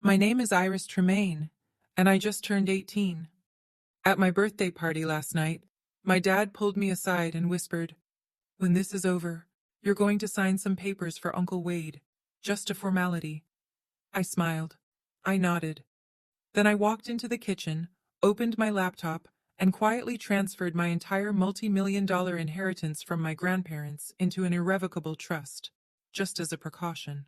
My name is Iris Tremaine, and I just turned 18. At my birthday party last night, my dad pulled me aside and whispered, "When this is over, you're going to sign some papers for Uncle Wade. Just a formality." I smiled. I nodded. Then I walked into the kitchen, opened my laptop, and quietly transferred my entire multi-million-dollar inheritance from my grandparents into an irrevocable trust, just as a precaution.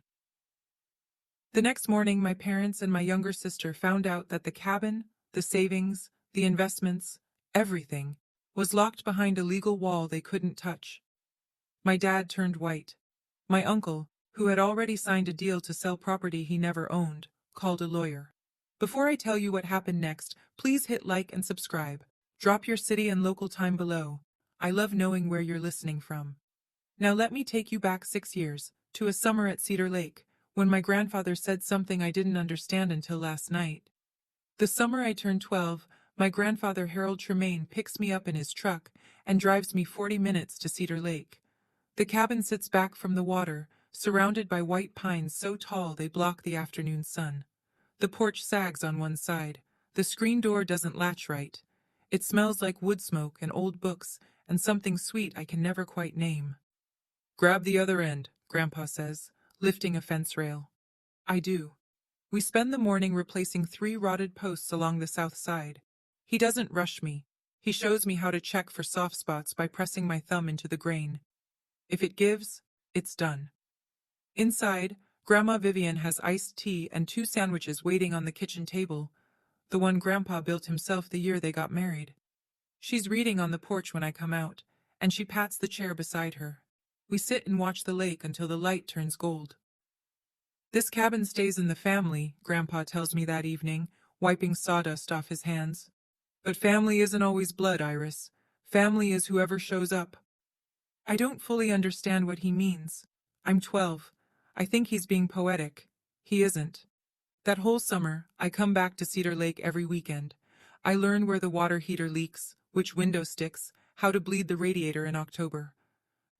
The next morning, my parents and my younger sister found out that the cabin, the savings, the investments, everything, was locked behind a legal wall they couldn't touch. My dad turned white. My uncle, who had already signed a deal to sell property he never owned, called a lawyer. Before I tell you what happened next, please hit like and subscribe. Drop your city and local time below. I love knowing where you're listening from. Now let me take you back 6 years, to a summer at Cedar Lake, when my grandfather said something I didn't understand until last night. The summer I turned 12, my grandfather Harold Tremaine picks me up in his truck and drives me 40 minutes to Cedar Lake. The cabin sits back from the water, surrounded by white pines so tall they block the afternoon sun. The porch sags on one side. The screen door doesn't latch right. It smells like wood smoke and old books and something sweet I can never quite name. "Grab the other end," Grandpa says, lifting a fence rail. I do. We spend the morning replacing 3 rotted posts along the south side. He doesn't rush me. He shows me how to check for soft spots by pressing my thumb into the grain. If it gives, it's done. Inside, Grandma Vivian has iced tea and 2 sandwiches waiting on the kitchen table, the one Grandpa built himself the year they got married. She's reading on the porch when I come out, and she pats the chair beside her. We sit and watch the lake until the light turns gold. "This cabin stays in the family," Grandpa tells me that evening, wiping sawdust off his hands. "But family isn't always blood, Iris. Family is whoever shows up." I don't fully understand what he means. I'm 12. I think he's being poetic. He isn't. That whole summer, I come back to Cedar Lake every weekend. I learn where the water heater leaks, which window sticks, how to bleed the radiator in October.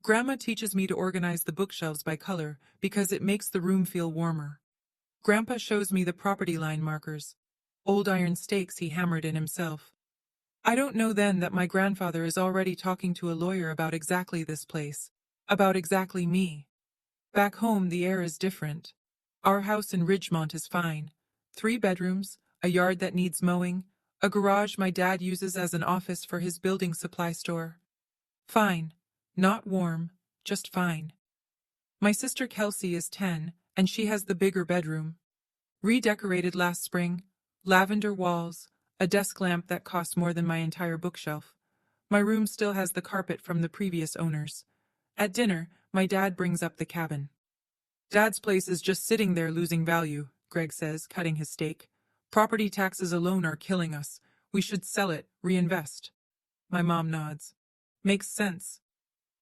Grandma teaches me to organize the bookshelves by color because it makes the room feel warmer. Grandpa shows me the property line markers, old iron stakes he hammered in himself. I don't know then that my grandfather is already talking to a lawyer about exactly this place, about exactly me. Back home, the air is different. Our house in Ridgemont is fine. 3 bedrooms, a yard that needs mowing, a garage my dad uses as an office for his building supply store. Fine. Not warm, just fine. My sister Kelsey is 10, and she has the bigger bedroom. Redecorated last spring, lavender walls, a desk lamp that cost more than my entire bookshelf. My room still has the carpet from the previous owners. At dinner, my dad brings up the cabin. "Dad's place is just sitting there losing value," Greg says, cutting his steak. "Property taxes alone are killing us. We should sell it, reinvest." My mom nods. "Makes sense."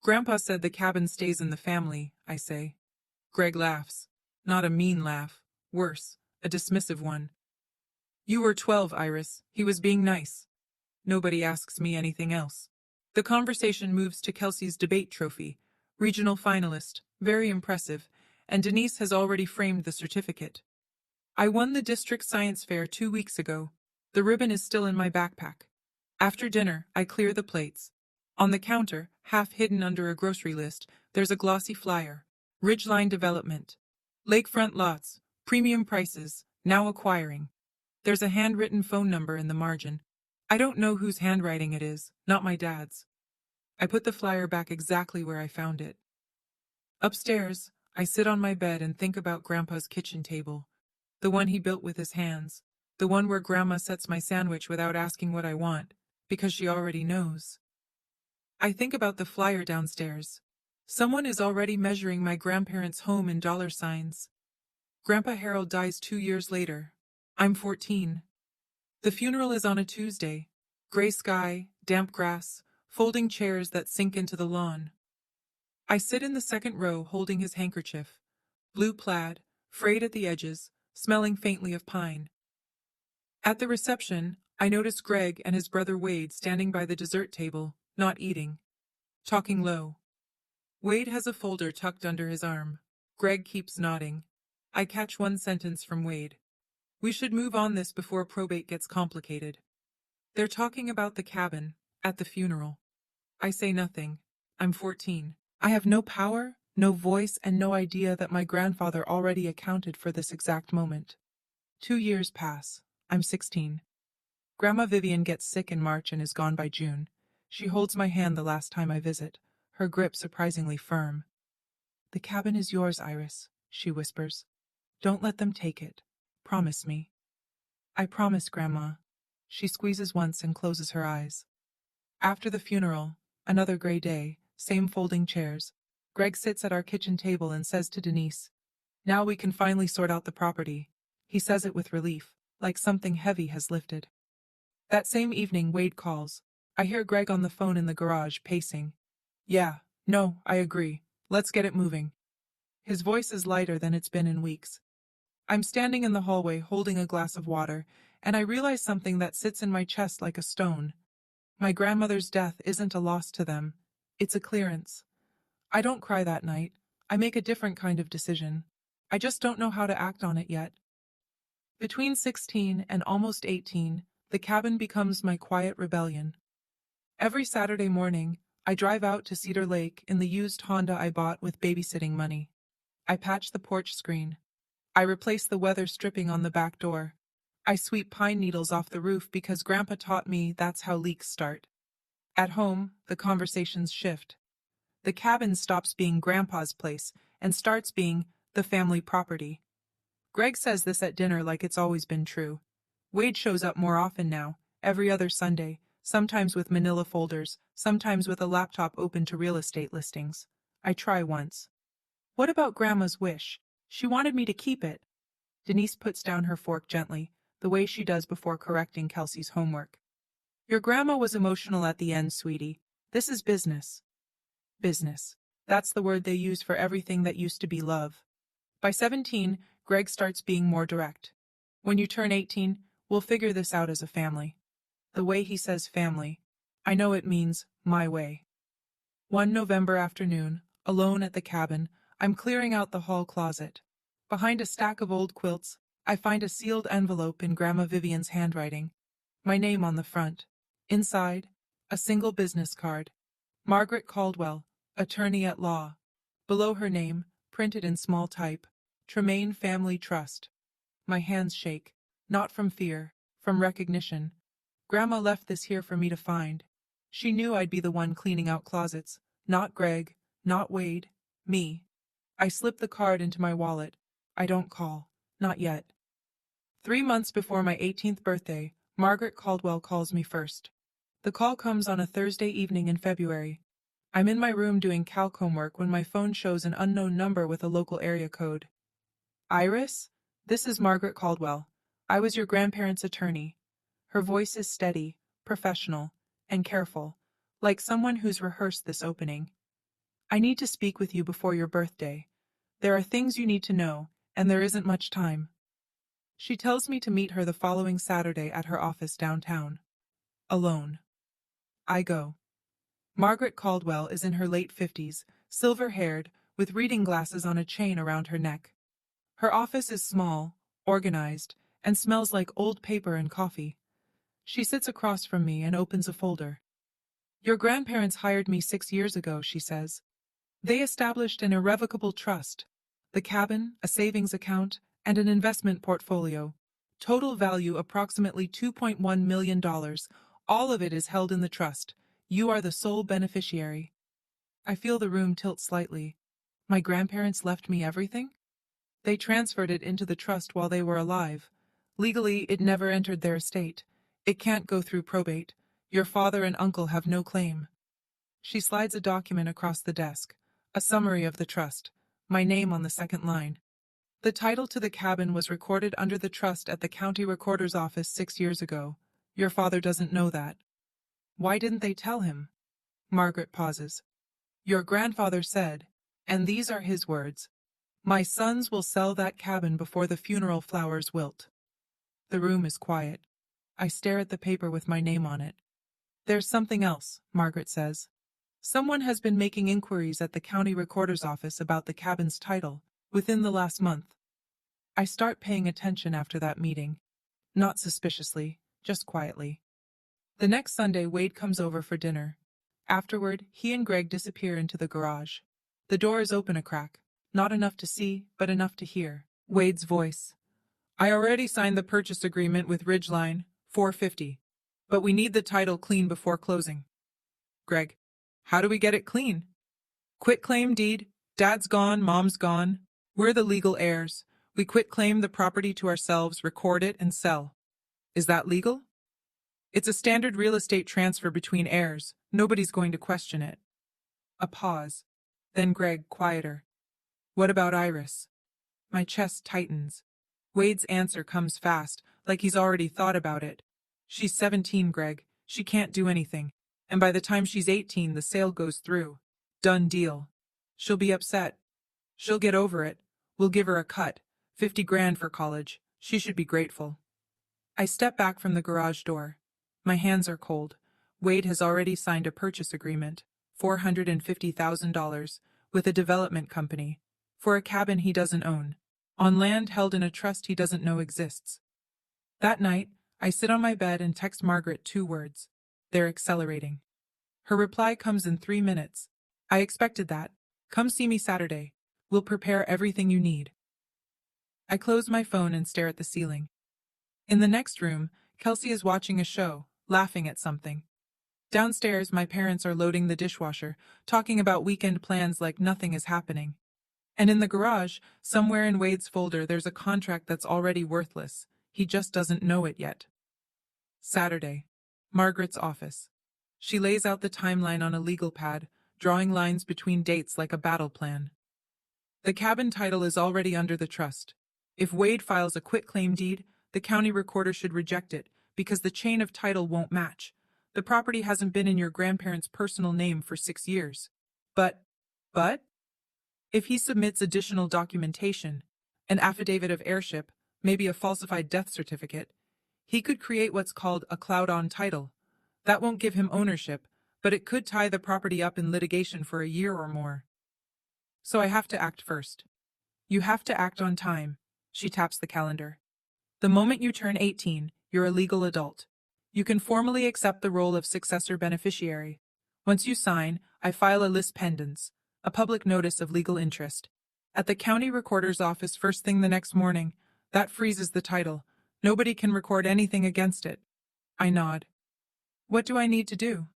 "Grandpa said the cabin stays in the family," I say. Greg laughs. Not a mean laugh. Worse, a dismissive one. "You were 12, Iris. He was being nice." Nobody asks me anything else. The conversation moves to Kelsey's debate trophy. Regional finalist, very impressive, and Denise has already framed the certificate. "I won the district science fair 2 weeks ago. The ribbon is still in my backpack." After dinner, I clear the plates. On the counter, half hidden under a grocery list, there's a glossy flyer. Ridgeline Development. Lakefront lots, premium prices, now acquiring. There's a handwritten phone number in the margin. I don't know whose handwriting it is, not my dad's. I put the flyer back exactly where I found it. Upstairs, I sit on my bed and think about Grandpa's kitchen table. The one he built with his hands. The one where Grandma sets my sandwich without asking what I want, because she already knows. I think about the flyer downstairs. Someone is already measuring my grandparents' home in dollar signs. Grandpa Harold dies 2 years later. I'm 14. The funeral is on a Tuesday. Gray sky, damp grass, folding chairs that sink into the lawn. I sit in the second row holding his handkerchief. Blue plaid, frayed at the edges, smelling faintly of pine. At the reception, I notice Greg and his brother Wade standing by the dessert table, not eating. Talking low. Wade has a folder tucked under his arm. Greg keeps nodding. I catch one sentence from Wade. We should move on this before probate gets complicated. They're talking about the cabin, at the funeral. I say nothing. I'm 14. I have no power, no voice, and no idea that my grandfather already accounted for this exact moment. 2 years pass. I'm 16. Grandma Vivian gets sick in March and is gone by June. She holds my hand the last time I visit, her grip surprisingly firm. "The cabin is yours, Iris," she whispers. "Don't let them take it. Promise me." "I promise, Grandma." She squeezes once and closes her eyes. After the funeral, another gray day, same folding chairs. Greg sits at our kitchen table and says to Denise, "Now we can finally sort out the property." He says it with relief, like something heavy has lifted. That same evening, Wade calls. I hear Greg on the phone in the garage, pacing. "Yeah, no, I agree. Let's get it moving." His voice is lighter than it's been in weeks. I'm standing in the hallway holding a glass of water, and I realize something that sits in my chest like a stone. My grandmother's death isn't a loss to them. It's a clearance. I don't cry that night. I make a different kind of decision. I just don't know how to act on it yet. Between 16 and almost 18, the cabin becomes my quiet rebellion. Every Saturday morning, I drive out to Cedar Lake in the used Honda I bought with babysitting money. I patch the porch screen. I replace the weather stripping on the back door. I sweep pine needles off the roof because Grandpa taught me that's how leaks start. At home, the conversations shift. The cabin stops being Grandpa's place and starts being the family property. Greg says this at dinner like it's always been true. Wade shows up more often now, every other Sunday, sometimes with manila folders, sometimes with a laptop open to real estate listings. I try once. "What about Grandma's wish? She wanted me to keep it." Denise puts down her fork gently, the way she does before correcting Kelsey's homework. "Your grandma was emotional at the end, sweetie. This is business." Business. That's the word they use for everything that used to be love. By 17, Greg starts being more direct. "When you turn 18, we'll figure this out as a family." The way he says family, I know it means my way. One November afternoon, alone at the cabin, I'm clearing out the hall closet. Behind a stack of old quilts, I find a sealed envelope in Grandma Vivian's handwriting. My name on the front. Inside, a single business card. Margaret Caldwell, attorney at law. Below her name, printed in small type, Tremaine Family Trust. My hands shake, not from fear, from recognition. Grandma left this here for me to find. She knew I'd be the one cleaning out closets, not Greg, not Wade, me. I slip the card into my wallet. I don't call, not yet. 3 months before my 18th birthday, Margaret Caldwell calls me first. The call comes on a Thursday evening in February. I'm in my room doing calc homework when my phone shows an unknown number with a local area code. "Iris? This is Margaret Caldwell. I was your grandparents' attorney." Her voice is steady, professional, and careful, like someone who's rehearsed this opening. "I need to speak with you before your birthday. There are things you need to know, and there isn't much time." She tells me to meet her the following Saturday at her office downtown. Alone. I go. Margaret Caldwell is in her late 50s, silver-haired, with reading glasses on a chain around her neck. Her office is small, organized, and smells like old paper and coffee. She sits across from me and opens a folder. "Your grandparents hired me 6 years ago," she says. "They established an irrevocable trust, the cabin, a savings account, and an investment portfolio. Total value approximately $2.1 million. All of it is held in the trust. You are the sole beneficiary." I feel the room tilt slightly. My grandparents left me everything? They transferred it into the trust while they were alive. Legally, it never entered their estate. It can't go through probate. Your father and uncle have no claim. She slides a document across the desk. A summary of the trust. My name on the second line. "The title to the cabin was recorded under the trust at the county recorder's office 6 years ago. Your father doesn't know that." "Why didn't they tell him?" Margaret pauses. "Your grandfather said, and these are his words, 'My sons will sell that cabin before the funeral flowers wilt.'" The room is quiet. I stare at the paper with my name on it. "There's something else," Margaret says. "Someone has been making inquiries at the county recorder's office about the cabin's title, within the last month." I start paying attention after that meeting. Not suspiciously, just quietly. The next Sunday, Wade comes over for dinner. Afterward, he and Greg disappear into the garage. The door is open a crack, not enough to see, but enough to hear. Wade's voice. I already signed the purchase agreement with Ridgeline, 450. But we need the title clean before closing. Greg. How do we get it clean? Quitclaim deed. Dad's gone, Mom's gone. We're the legal heirs. We quitclaim the property to ourselves, record it, and sell. Is that legal? It's a standard real estate transfer between heirs. Nobody's going to question it. A pause. Then Greg, quieter. What about Iris? My chest tightens. Wade's answer comes fast, like he's already thought about it. She's 17, Greg. She can't do anything. And by the time she's 18, the sale goes through. Done deal. She'll be upset. She'll get over it. We'll give her a cut. 50 grand for college. She should be grateful. I step back from the garage door. My hands are cold. Wade has already signed a purchase agreement, $450,000, with a development company, for a cabin he doesn't own, on land held in a trust he doesn't know exists. That night, I sit on my bed and text Margaret 2 words. They're accelerating. Her reply comes in 3 minutes. I expected that. Come see me Saturday. We'll prepare everything you need. I close my phone and stare at the ceiling. In the next room, Kelsey is watching a show, laughing at something. Downstairs, my parents are loading the dishwasher, talking about weekend plans like nothing is happening. And in the garage, somewhere in Wade's folder, there's a contract that's already worthless. He just doesn't know it yet. Saturday. Margaret's office. She lays out the timeline on a legal pad, drawing lines between dates like a battle plan. The cabin title is already under the trust. If Wade files a quitclaim deed, the county recorder should reject it, because the chain of title won't match. The property hasn't been in your grandparents' personal name for 6 years. But, if he submits additional documentation, an affidavit of heirship, maybe a falsified death certificate, he could create what's called a cloud-on title. That won't give him ownership, but it could tie the property up in litigation for a year or more. So I have to act first. You have to act on time. She taps the calendar. The moment you turn 18, you're a legal adult. You can formally accept the role of successor beneficiary. Once you sign, I file a lis pendens, a public notice of legal interest, at the county recorder's office first thing the next morning. That freezes the title. Nobody can record anything against it. I nod. What do I need to do?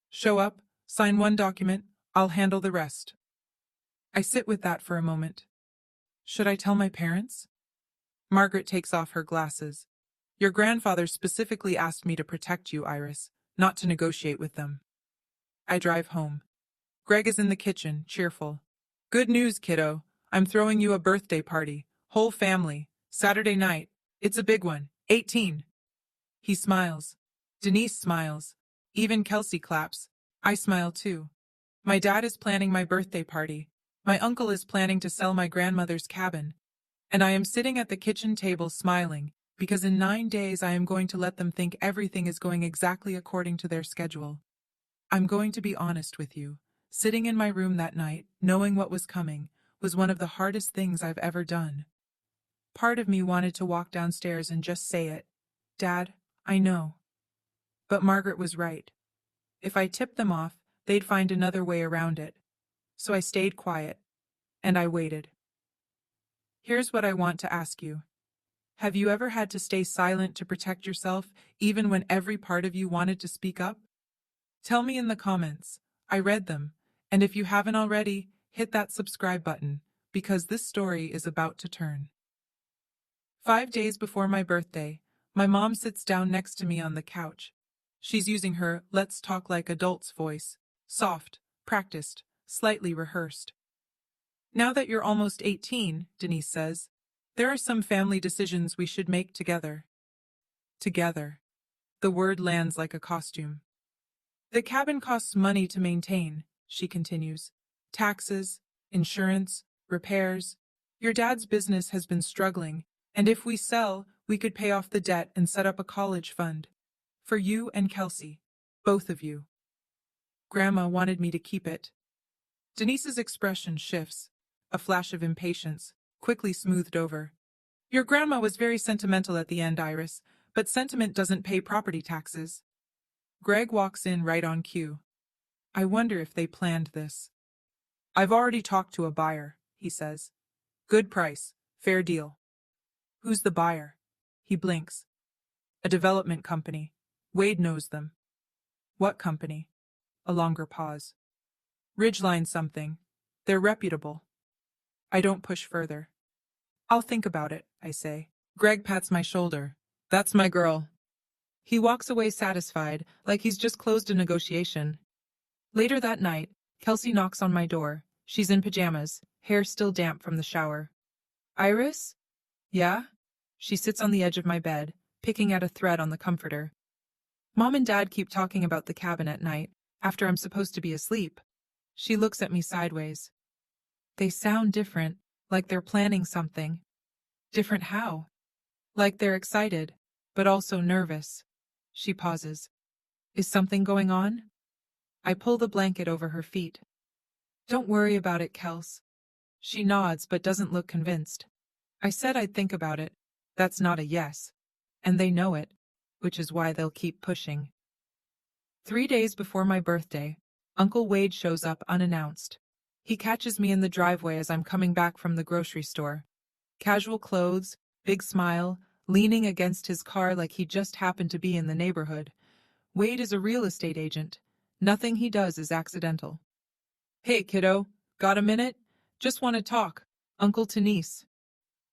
Show up, sign one document, I'll handle the rest. I sit with that for a moment. Should I tell my parents? Margaret takes off her glasses. Your grandfather specifically asked me to protect you, Iris, not to negotiate with them. I drive home. Greg is in the kitchen, cheerful. Good news, kiddo. I'm throwing you a birthday party. Whole family. Saturday night. It's a big one. 18. He smiles. Denise smiles. Even Kelsey claps. I smile too. My dad is planning my birthday party. My uncle is planning to sell my grandmother's cabin. And I am sitting at the kitchen table smiling, because in 9 days I am going to let them think everything is going exactly according to their schedule. I'm going to be honest with you. Sitting in my room that night, knowing what was coming, was one of the hardest things I've ever done. Part of me wanted to walk downstairs and just say it. Dad, I know. But Margaret was right. If I tipped them off, they'd find another way around it. So I stayed quiet. And I waited. Here's what I want to ask you. Have you ever had to stay silent to protect yourself, even when every part of you wanted to speak up? Tell me in the comments. I read them. And if you haven't already, hit that subscribe button, because this story is about to turn. 5 days before my birthday, my mom sits down next to me on the couch. She's using her "let's talk like adults" voice. Soft, practiced, slightly rehearsed. Now that you're almost 18, Denise says, there are some family decisions we should make together. Together. The word lands like a costume. The cabin costs money to maintain, she continues. Taxes, insurance, repairs. Your dad's business has been struggling, and if we sell, we could pay off the debt and set up a college fund. For you and Kelsey. Both of you. Grandma wanted me to keep it. Denise's expression shifts. A flash of impatience, quickly smoothed over. Your grandma was very sentimental at the end, Iris, but sentiment doesn't pay property taxes. Greg walks in right on cue. I wonder if they planned this. I've already talked to a buyer, he says. Good price, fair deal. Who's the buyer? He blinks. A development company. Wade knows them. What company? A longer pause. Ridgeline something. They're reputable. I don't push further. I'll think about it, I say. Greg pats my shoulder. That's my girl. He walks away satisfied, like he's just closed a negotiation. Later that night, Kelsey knocks on my door. She's in pajamas, hair still damp from the shower. Iris? Yeah? She sits on the edge of my bed, picking at a thread on the comforter. Mom and Dad keep talking about the cabin at night, after I'm supposed to be asleep. She looks at me sideways. They sound different, like they're planning something. Different how? Like they're excited, but also nervous. She pauses. Is something going on? I pull the blanket over her feet. Don't worry about it, Kels. She nods but doesn't look convinced. I said I'd think about it. That's not a yes. And they know it, which is why they'll keep pushing. 3 days before my birthday, Uncle Wade shows up unannounced. He catches me in the driveway as I'm coming back from the grocery store. Casual clothes, big smile, leaning against his car like he just happened to be in the neighborhood. Wade is a real estate agent. Nothing he does is accidental. Hey, kiddo, got a minute? Just want to talk. Uncle to niece.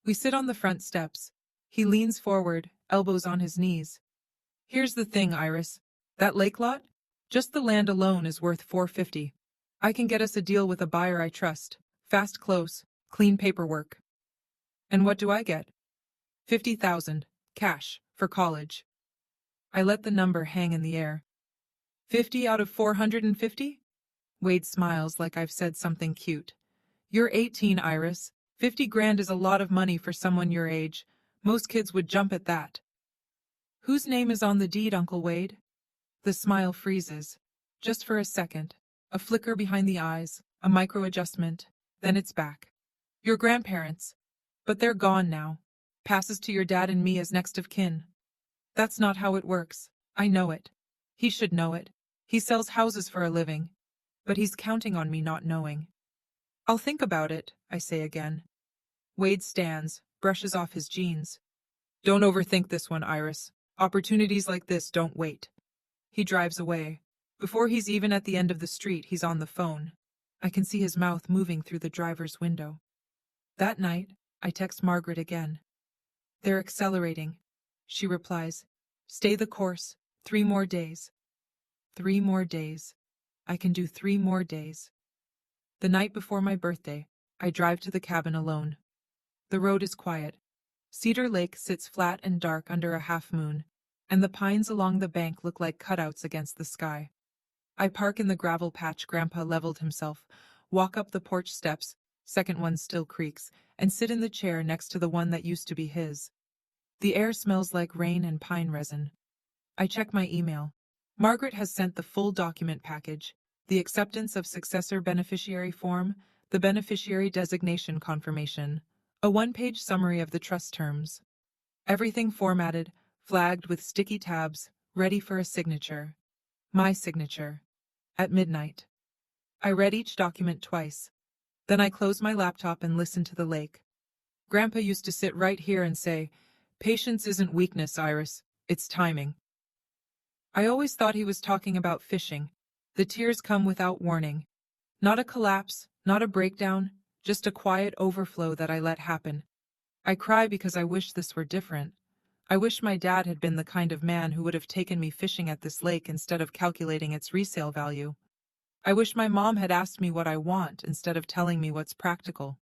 We sit on the front steps. He leans forward, elbows on his knees. Here's the thing, Iris. That lake lot? Just the land alone is worth $450. I can get us a deal with a buyer I trust. Fast close, clean paperwork. And what do I get? $50,000, cash, for college. I let the number hang in the air. 50 out of 450? Wade smiles like I've said something cute. You're 18, Iris. 50 grand is a lot of money for someone your age. Most kids would jump at that. Whose name is on the deed, Uncle Wade? The smile freezes. Just for a second. A flicker behind the eyes, a micro-adjustment, then it's back. Your grandparents. But they're gone now. Passes to your dad and me as next of kin. That's not how it works. I know it. He should know it. He sells houses for a living. But he's counting on me not knowing. I'll think about it, I say again. Wade stands, brushes off his jeans. Don't overthink this one, Iris. Opportunities like this don't wait. He drives away. Before he's even at the end of the street, he's on the phone. I can see his mouth moving through the driver's window. That night, I text Margaret again. They're accelerating. She replies, stay the course. 3 more days. 3 more days. I can do 3 more days. The night before my birthday, I drive to the cabin alone. The road is quiet. Cedar Lake sits flat and dark under a half moon, and the pines along the bank look like cutouts against the sky. I park in the gravel patch Grandpa leveled himself, walk up the porch steps, second one still creaks, and sit in the chair next to the one that used to be his. The air smells like rain and pine resin. I check my email. Margaret has sent the full document package, the acceptance of successor beneficiary form, the beneficiary designation confirmation, a 1-page summary of the trust terms. Everything formatted, flagged with sticky tabs, ready for a signature. My signature. At midnight. I read each document twice. Then I close my laptop and listen to the lake. Grandpa used to sit right here and say, patience isn't weakness, Iris, it's timing. I always thought he was talking about fishing. The tears come without warning. Not a collapse, not a breakdown, just a quiet overflow that I let happen. I cry because I wish this were different. I wish my dad had been the kind of man who would have taken me fishing at this lake instead of calculating its resale value. I wish my mom had asked me what I want instead of telling me what's practical.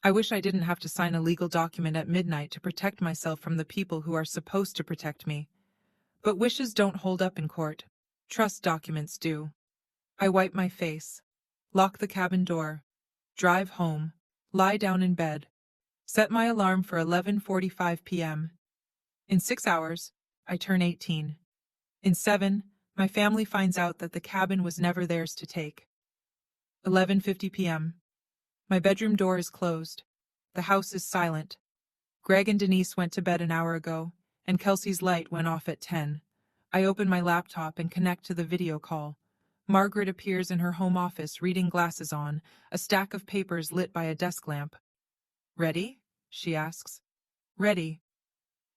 I wish I didn't have to sign a legal document at midnight to protect myself from the people who are supposed to protect me. But wishes don't hold up in court. Trust documents do. I wipe my face. Lock the cabin door. Drive home. Lie down in bed. Set my alarm for 11:45 p.m. In 6 hours, I turn 18. In 7, my family finds out that the cabin was never theirs to take. 11:50 p.m. My bedroom door is closed. The house is silent. Greg and Denise went to bed an hour ago, and Kelsey's light went off at 10. I open my laptop and connect to the video call. Margaret appears in her home office reading, glasses on, a stack of papers lit by a desk lamp. "Ready?" she asks. "Ready."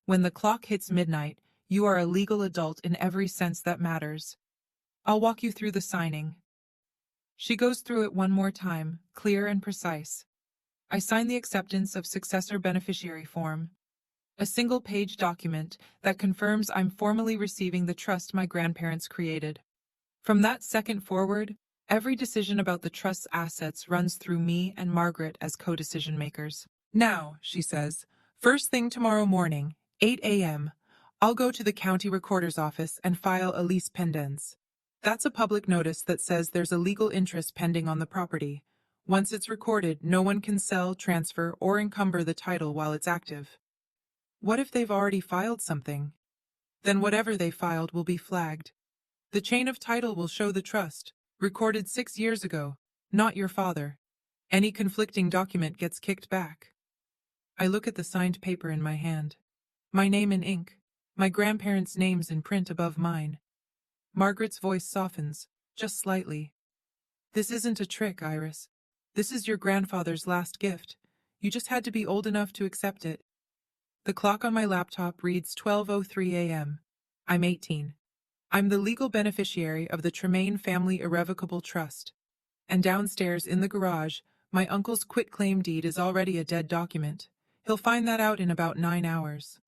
When the clock hits midnight, you are a legal adult in every sense that matters. I'll walk you through the signing. She goes through it one more time, clear and precise. I sign the acceptance of successor beneficiary form, a single-page document that confirms I'm formally receiving the trust my grandparents created. From that second forward, every decision about the trust's assets runs through me and Margaret as co-decision makers. "Now," she says, "first thing tomorrow morning, 8 a.m., I'll go to the county recorder's office and file a lease pendens. That's a public notice that says there's a legal interest pending on the property. Once it's recorded, no one can sell, transfer, or encumber the title while it's active." What if they've already filed something? Then whatever they filed will be flagged. The chain of title will show the trust, recorded 6 years ago, not your father. Any conflicting document gets kicked back. I look at the signed paper in my hand. My name in ink, my grandparents' names in print above mine. Margaret's voice softens, just slightly. "This isn't a trick, Iris. This is your grandfather's last gift. You just had to be old enough to accept it." The clock on my laptop reads 12:03 a.m. I'm 18. I'm the legal beneficiary of the Tremaine Family Irrevocable Trust. And downstairs in the garage, my uncle's quitclaim deed is already a dead document. He'll find that out in about 9 hours.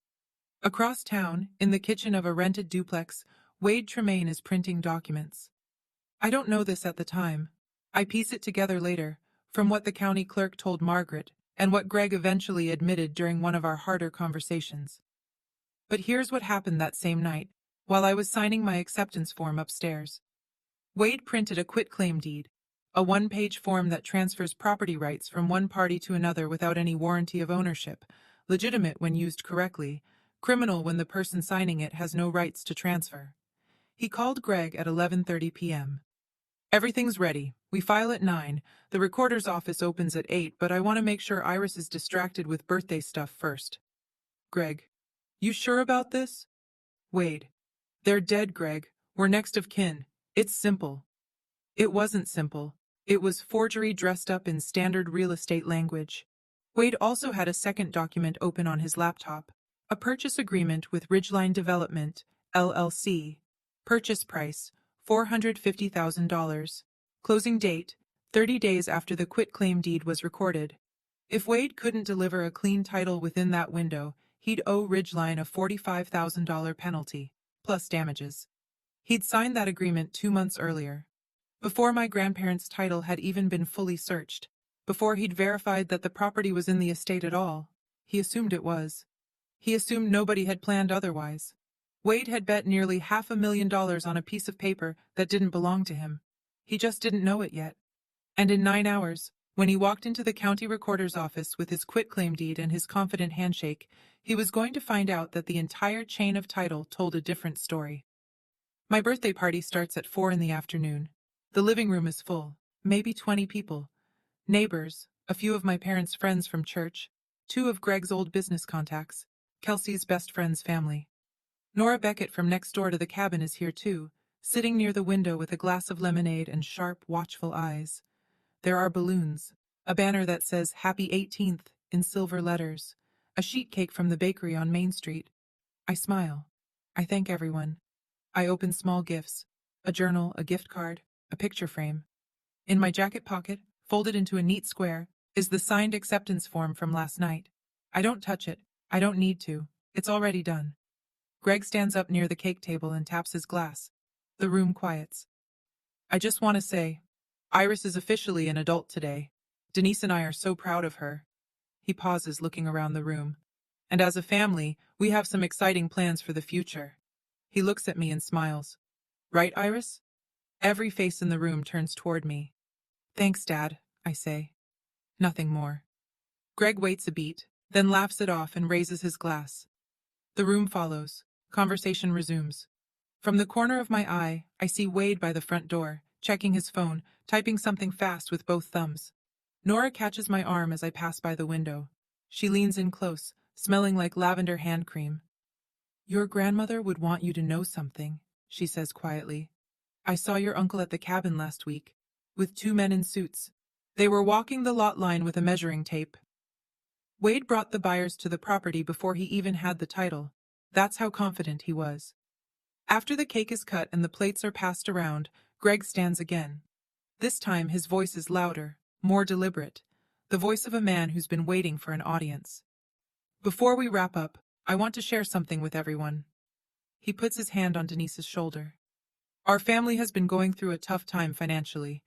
Across town, in the kitchen of a rented duplex, Wade Tremaine is printing documents. I don't know this at the time. I piece it together later, from what the county clerk told Margaret, and what Greg eventually admitted during one of our harder conversations. But here's what happened that same night, while I was signing my acceptance form upstairs. Wade printed a quitclaim deed, a one-page form that transfers property rights from one party to another without any warranty of ownership, legitimate when used correctly, criminal when the person signing it has no rights to transfer. He called Greg at 11:30 p.m. "Everything's ready. We file at 9. The recorder's office opens at 8, but I want to make sure Iris is distracted with birthday stuff first." Greg: "You sure about this?" Wade: "They're dead, Greg. We're next of kin. It's simple." It wasn't simple. It was forgery dressed up in standard real estate language. Wade also had a second document open on his laptop. A purchase agreement with Ridgeline Development, LLC. Purchase price, $450,000. Closing date, 30 days after the quitclaim deed was recorded. If Wade couldn't deliver a clean title within that window, he'd owe Ridgeline a $45,000 penalty, plus damages. He'd signed that agreement 2 months earlier, before my grandparents' title had even been fully searched, before he'd verified that the property was in the estate at all. He assumed it was. He assumed nobody had planned otherwise. Wade had bet nearly $500,000 on a piece of paper that didn't belong to him. He just didn't know it yet. And in 9 hours, when he walked into the county recorder's office with his quitclaim deed and his confident handshake, he was going to find out that the entire chain of title told a different story. My birthday party starts at 4 in the afternoon. The living room is full, maybe 20 people. Neighbors, a few of my parents' friends from church, 2 of Greg's old business contacts, Kelsey's best friend's family. Nora Beckett from next door to the cabin is here too, sitting near the window with a glass of lemonade and sharp, watchful eyes. There are balloons, a banner that says Happy 18th in silver letters, a sheet cake from the bakery on Main Street. I smile. I thank everyone. I open small gifts, a journal, a gift card, a picture frame. In my jacket pocket, folded into a neat square, is the signed acceptance form from last night. I don't touch it. I don't need to. It's already done. Greg stands up near the cake table and taps his glass. The room quiets. "I just want to say, Iris is officially an adult today. Denise and I are so proud of her." He pauses, looking around the room. "And as a family, we have some exciting plans for the future." He looks at me and smiles. "Right, Iris?" Every face in the room turns toward me. "Thanks, Dad," I say. Nothing more. Greg waits a beat, then laughs it off and raises his glass. The room follows. Conversation resumes. From the corner of my eye, I see Wade by the front door, checking his phone, typing something fast with both thumbs. Nora catches my arm as I pass by the window. She leans in close, smelling like lavender hand cream. "Your grandmother would want you to know something," she says quietly. "I saw your uncle at the cabin last week, with two men in suits. They were walking the lot line with a measuring tape. Wade brought the buyers to the property before he even had the title. That's how confident he was." After the cake is cut and the plates are passed around, Greg stands again. This time his voice is louder, more deliberate, the voice of a man who's been waiting for an audience. "Before we wrap up, I want to share something with everyone." He puts his hand on Denise's shoulder. "Our family has been going through a tough time financially.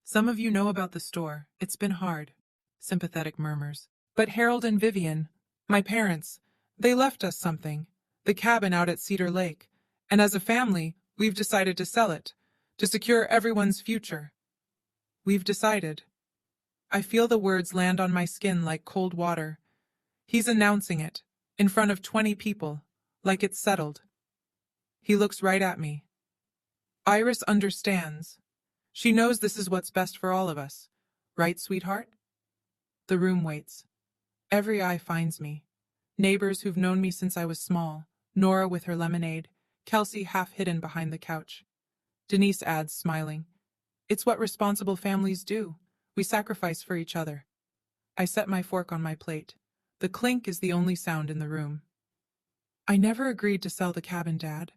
Some of you know about the store. It's been hard." Sympathetic murmurs. "But Harold and Vivian, my parents, they left us something. The cabin out at Cedar Lake. And as a family, we've decided to sell it, to secure everyone's future. We've decided." I feel the words land on my skin like cold water. He's announcing it, in front of 20 people, like it's settled. He looks right at me. Iris understands. She knows this is what's best for all of us. Right, sweetheart? The room waits. Every eye finds me. Neighbors who've known me since I was small, Nora with her lemonade, Kelsey half hidden behind the couch. Denise adds, smiling, "It's what responsible families do. We sacrifice for each other." I set my fork on my plate. The clink is the only sound in the room. "I never agreed to sell the cabin, Dad."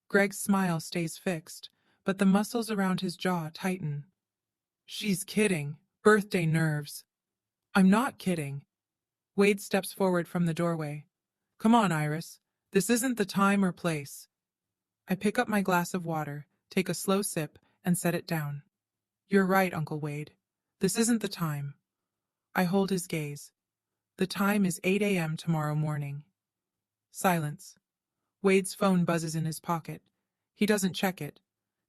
Greg's smile stays fixed, but the muscles around his jaw tighten. "She's kidding. Birthday nerves." "I'm not kidding." Wade steps forward from the doorway. "Come on, Iris. This isn't the time or place." I pick up my glass of water, take a slow sip, and set it down. "You're right, Uncle Wade. This isn't the time." I hold his gaze. "The time is 8 a.m. tomorrow morning." Silence. Wade's phone buzzes in his pocket. He doesn't check it.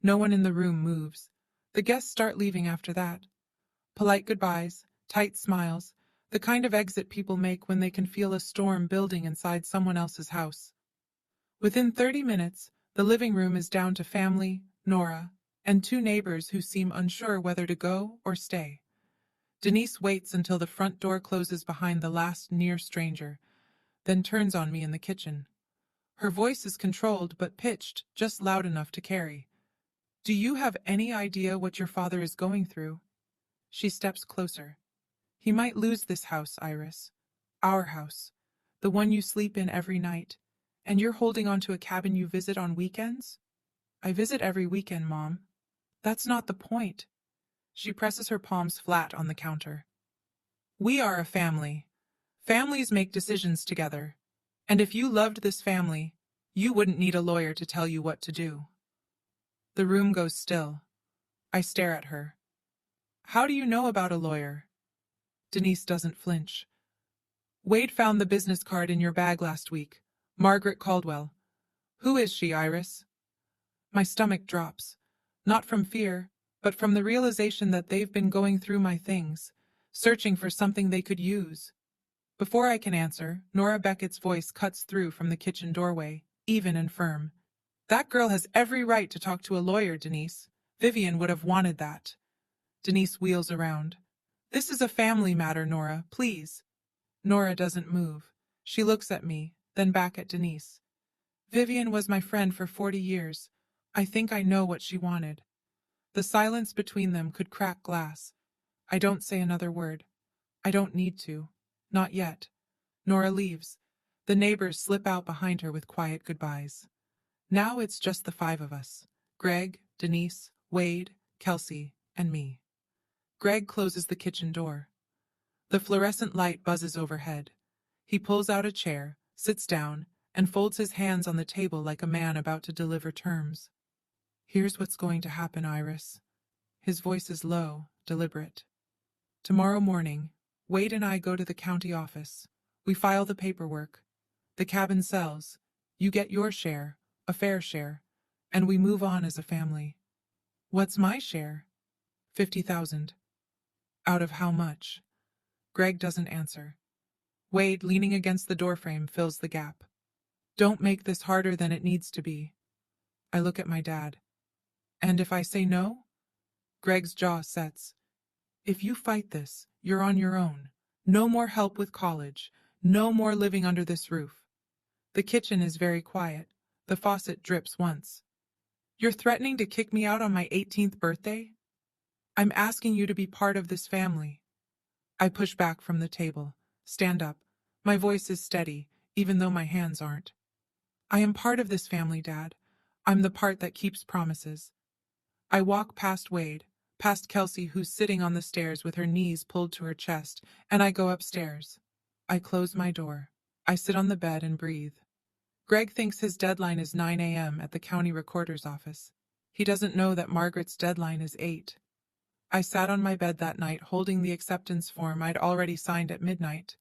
No one in the room moves. The guests start leaving after that. Polite goodbyes, tight smiles, the kind of exit people make when they can feel a storm building inside someone else's house. Within 30 minutes, the living room is down to family, Nora, and two neighbors who seem unsure whether to go or stay. Denise waits until the front door closes behind the last near stranger, then turns on me in the kitchen. Her voice is controlled but pitched, just loud enough to carry. "Do you have any idea what your father is going through?" She steps closer. "He might lose this house, Iris. Our house. The one you sleep in every night. And you're holding on to a cabin you visit on weekends?" "I visit every weekend, Mom." "That's not the point." She presses her palms flat on the counter. "We are a family. Families make decisions together. And if you loved this family, you wouldn't need a lawyer to tell you what to do." The room goes still. I stare at her. "How do you know about a lawyer?" Denise doesn't flinch. "Wade found the business card in your bag last week. Margaret Caldwell." "Who is she, Iris?" My stomach drops. Not from fear, but from the realization that they've been going through my things, searching for something they could use. Before I can answer, Nora Beckett's voice cuts through from the kitchen doorway, even and firm. "That girl has every right to talk to a lawyer, Denise. Vivian would have wanted that." Denise wheels around. "This is a family matter, Nora, please." Nora doesn't move. She looks at me, then back at Denise. "Vivian was my friend for 40 years. I think I know what she wanted." The silence between them could crack glass. I don't say another word. I don't need to. Not yet. Nora leaves. The neighbors slip out behind her with quiet goodbyes. Now it's just the five of us. Greg, Denise, Wade, Kelsey, and me. Greg closes the kitchen door. The fluorescent light buzzes overhead. He pulls out a chair, sits down, and folds his hands on the table like a man about to deliver terms. "Here's what's going to happen, Iris." His voice is low, deliberate. "Tomorrow morning, Wade and I go to the county office. We file the paperwork. The cabin sells. You get your share, a fair share, and we move on as a family." "What's my share?" 50,000. "Out of how much?" Greg doesn't answer. Wade, leaning against the doorframe, fills the gap. "Don't make this harder than it needs to be." I look at my dad. "And if I say no?" Greg's jaw sets. "If you fight this, you're on your own. No more help with college. No more living under this roof. The kitchen is very quiet. The faucet drips once. You're threatening to kick me out on my 18th birthday? I'm asking you to be part of this family. I push back from the table, stand up. My voice is steady, even though my hands aren't. I am part of this family, Dad. I'm the part that keeps promises. I walk past Wade, past Kelsey, who's sitting on the stairs with her knees pulled to her chest, and I go upstairs. I close my door. I sit on the bed and breathe. Greg thinks his deadline is 9 a.m. at the county recorder's office. He doesn't know that Margaret's deadline is 8. I sat on my bed that night holding the acceptance form I'd already signed at midnight.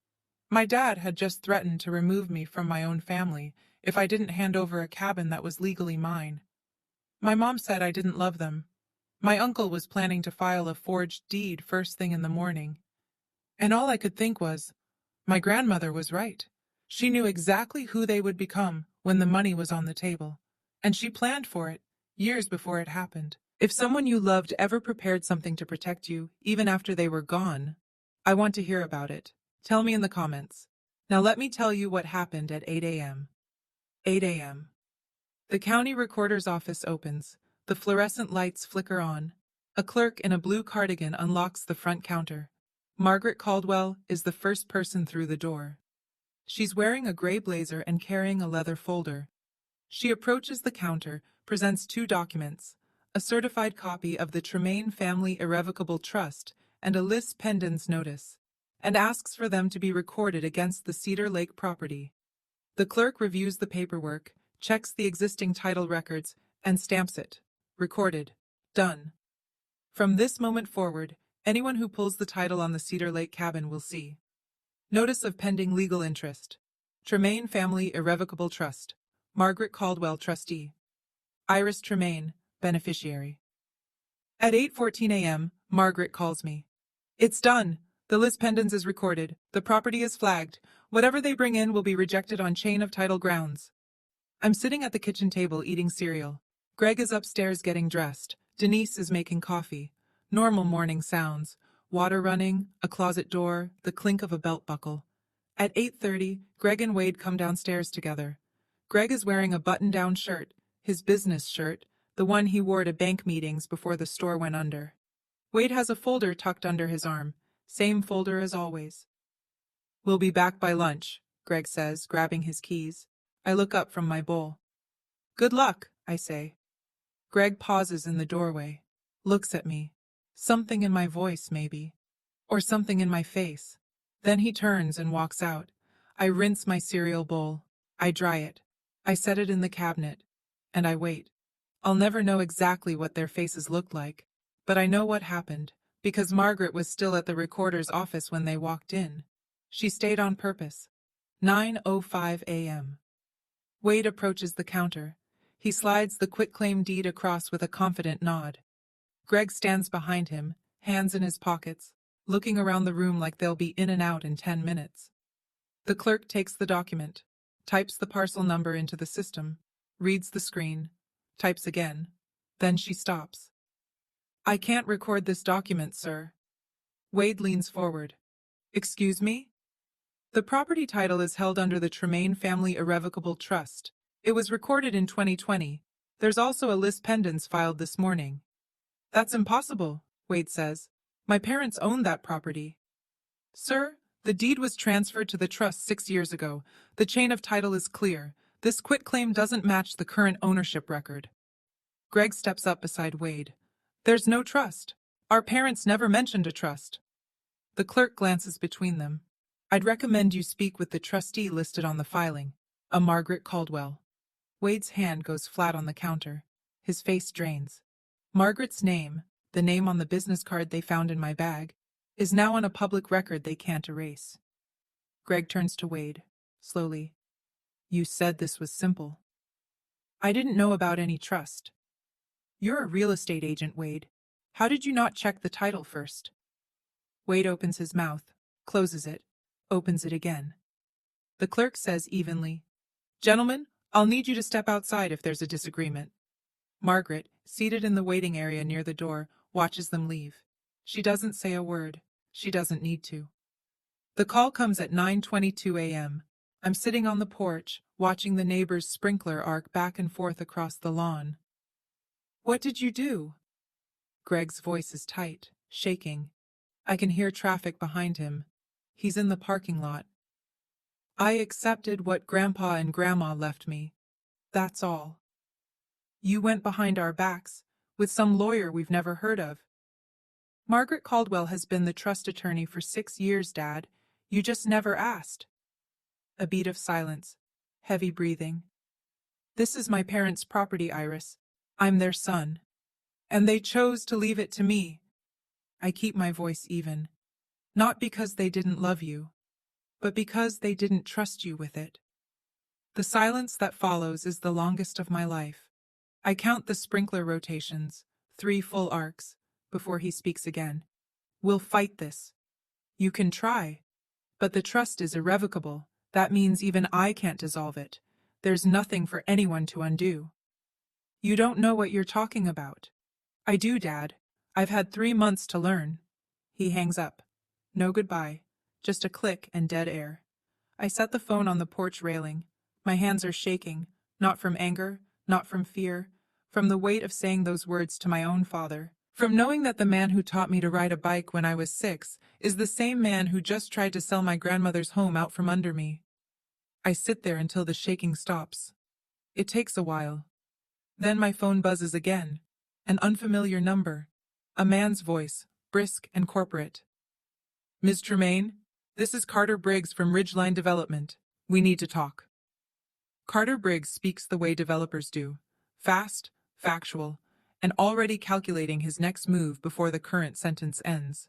My dad had just threatened to remove me from my own family if I didn't hand over a cabin that was legally mine. My mom said I didn't love them. My uncle was planning to file a forged deed first thing in the morning. And all I could think was, my grandmother was right. She knew exactly who they would become when the money was on the table. And she planned for it, years before it happened. If someone you loved ever prepared something to protect you, even after they were gone, I want to hear about it. Tell me in the comments. Now let me tell you what happened at 8 a.m. 8 a.m. The county recorder's office opens. The fluorescent lights flicker on. A clerk in a blue cardigan unlocks the front counter. Margaret Caldwell is the first person through the door. She's wearing a gray blazer and carrying a leather folder. She approaches the counter, presents 2 documents, a certified copy of the Tremaine Family Irrevocable Trust and a lis pendens notice, and asks for them to be recorded against the Cedar Lake property. The clerk reviews the paperwork, checks the existing title records, and stamps it. Recorded. Done. From this moment forward, anyone who pulls the title on the Cedar Lake cabin will see. Notice of pending legal interest. Tremaine Family Irrevocable Trust. Margaret Caldwell, trustee. Iris Tremaine, beneficiary. At 8:14 a.m., Margaret calls me. It's done. The lis pendens is recorded. The property is flagged. Whatever they bring in will be rejected on chain of title grounds. I'm sitting at the kitchen table eating cereal. Greg is upstairs getting dressed. Denise is making coffee. Normal morning sounds. Water running, a closet door, the clink of a belt buckle. At 8:30, Greg and Wade come downstairs together. Greg is wearing a button-down shirt, his business shirt, the one he wore to bank meetings before the store went under. Wade has a folder tucked under his arm, same folder as always. We'll be back by lunch, Greg says, grabbing his keys. I look up from my bowl. Good luck, I say. Greg pauses in the doorway, looks at me. Something in my voice, maybe. Or something in my face. Then he turns and walks out. I rinse my cereal bowl. I dry it. I set it in the cabinet. And I wait. I'll never know exactly what their faces looked like. But I know what happened, because Margaret was still at the recorder's office when they walked in. She stayed on purpose. 9:05 a.m. Wade approaches the counter. He slides the quitclaim deed across with a confident nod. Greg stands behind him, hands in his pockets, looking around the room like they'll be in and out in 10 minutes. The clerk takes the document, types the parcel number into the system, reads the screen, types again. Then she stops. I can't record this document, sir. Wade leans forward. Excuse me? The property title is held under the Tremaine Family Irrevocable Trust. It was recorded in 2020. There's also a lis pendens filed this morning. That's impossible, Wade says. My parents own that property. Sir, the deed was transferred to the trust 6 years ago. The chain of title is clear. This quitclaim doesn't match the current ownership record. Greg steps up beside Wade. There's no trust. Our parents never mentioned a trust. The clerk glances between them. I'd recommend you speak with the trustee listed on the filing, a Margaret Caldwell. Wade's hand goes flat on the counter. His face drains. Margaret's name, the name on the business card they found in my bag, is now on a public record they can't erase. Greg turns to Wade, slowly. You said this was simple. I didn't know about any trust. You're a real estate agent, Wade. How did you not check the title first? Wade opens his mouth, closes it, opens it again. The clerk says evenly, Gentlemen, I'll need you to step outside if there's a disagreement. Margaret, seated in the waiting area near the door, watches them leave. She doesn't say a word. She doesn't need to. The call comes at 9:22 a.m. I'm sitting on the porch, watching the neighbor's sprinkler arc back and forth across the lawn. What did you do? Greg's voice is tight, shaking. I can hear traffic behind him. He's in the parking lot. I accepted what Grandpa and Grandma left me. That's all. You went behind our backs, with some lawyer we've never heard of. Margaret Caldwell has been the trust attorney for 6 years, Dad. You just never asked. A beat of silence. Heavy breathing. This is my parents' property, Iris. I'm their son. And they chose to leave it to me. I keep my voice even. Not because they didn't love you, but because they didn't trust you with it. The silence that follows is the longest of my life. I count the sprinkler rotations, 3 full arcs, before he speaks again. We'll fight this. You can try. But the trust is irrevocable. That means even I can't dissolve it. There's nothing for anyone to undo. You don't know what you're talking about. I do, Dad. I've had 3 months to learn. He hangs up. No goodbye. Just a click and dead air. I set the phone on the porch railing. My hands are shaking, not from anger, not from fear, from the weight of saying those words to my own father, from knowing that the man who taught me to ride a bike when I was 6 is the same man who just tried to sell my grandmother's home out from under me. I sit there until the shaking stops. It takes a while. Then my phone buzzes again. An unfamiliar number. A man's voice, brisk and corporate. Ms. Tremaine, this is Carter Briggs from Ridgeline Development. We need to talk. Carter Briggs speaks the way developers do. Fast, factual, and already calculating his next move before the current sentence ends.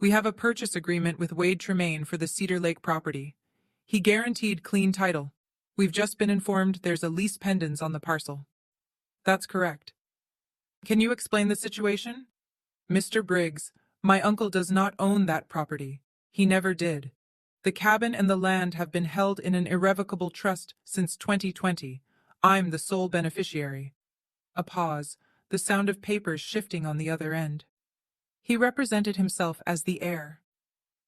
We have a purchase agreement with Wade Tremaine for the Cedar Lake property. He guaranteed clean title. We've just been informed there's a lease pendens on the parcel. That's correct. Can you explain the situation? Mr. Briggs, my uncle does not own that property. He never did. The cabin and the land have been held in an irrevocable trust since 2020. I'm the sole beneficiary. A pause, the sound of papers shifting on the other end. He represented himself as the heir.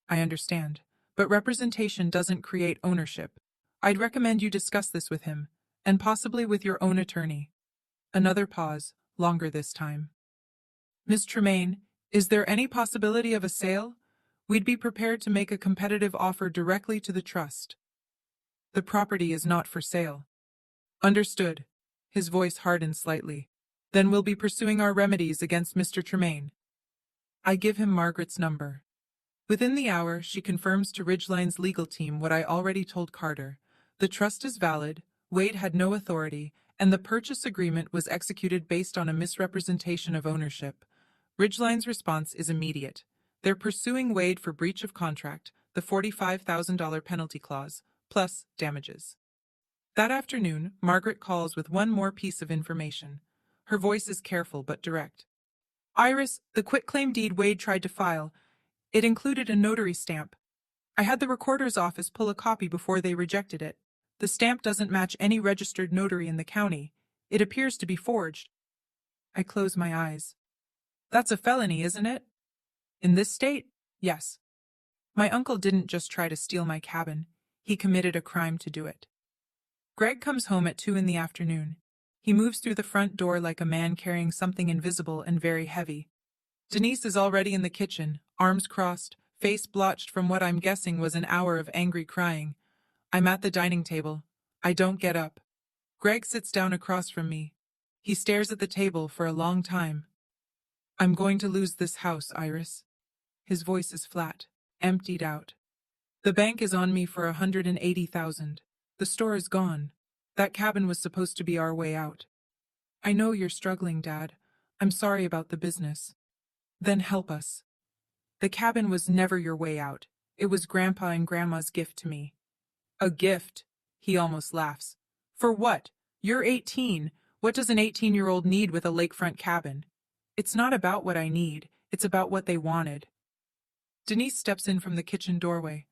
I understand, but representation doesn't create ownership. I'd recommend you discuss this with him, and possibly with your own attorney. Another pause, longer this time. Miss Tremaine, is there any possibility of a sale? We'd be prepared to make a competitive offer directly to the trust. The property is not for sale. Understood. His voice hardened slightly. Then we'll be pursuing our remedies against Mr. Tremaine. I give him Margaret's number. Within the hour, she confirms to Ridgeline's legal team what I already told Carter. The trust is valid, Wade had no authority, and the purchase agreement was executed based on a misrepresentation of ownership. Ridgeline's response is immediate. They're pursuing Wade for breach of contract, the $45,000 penalty clause, plus damages. That afternoon, Margaret calls with one more piece of information. Her voice is careful but direct. Iris, the quitclaim deed Wade tried to file, it included a notary stamp. I had the recorder's office pull a copy before they rejected it. The stamp doesn't match any registered notary in the county. It appears to be forged. I close my eyes. That's a felony, isn't it? In this state, yes. My uncle didn't just try to steal my cabin. He committed a crime to do it. Greg comes home at 2 in the afternoon. He moves through the front door like a man carrying something invisible and very heavy. Denise is already in the kitchen, arms crossed, face blotched from what I'm guessing was an hour of angry crying. I'm at the dining table. I don't get up. Greg sits down across from me. He stares at the table for a long time. I'm going to lose this house, Iris. His voice is flat, emptied out. The bank is on me for $180,000. The store is gone. That cabin was supposed to be our way out. I know you're struggling, Dad. I'm sorry about the business. Then help us. The cabin was never your way out. It was Grandpa and Grandma's gift to me. A gift? He almost laughs. For what? You're 18. What does an 18-year-old need with a lakefront cabin? It's not about what I need. It's about what they wanted. Denise steps in from the kitchen doorway.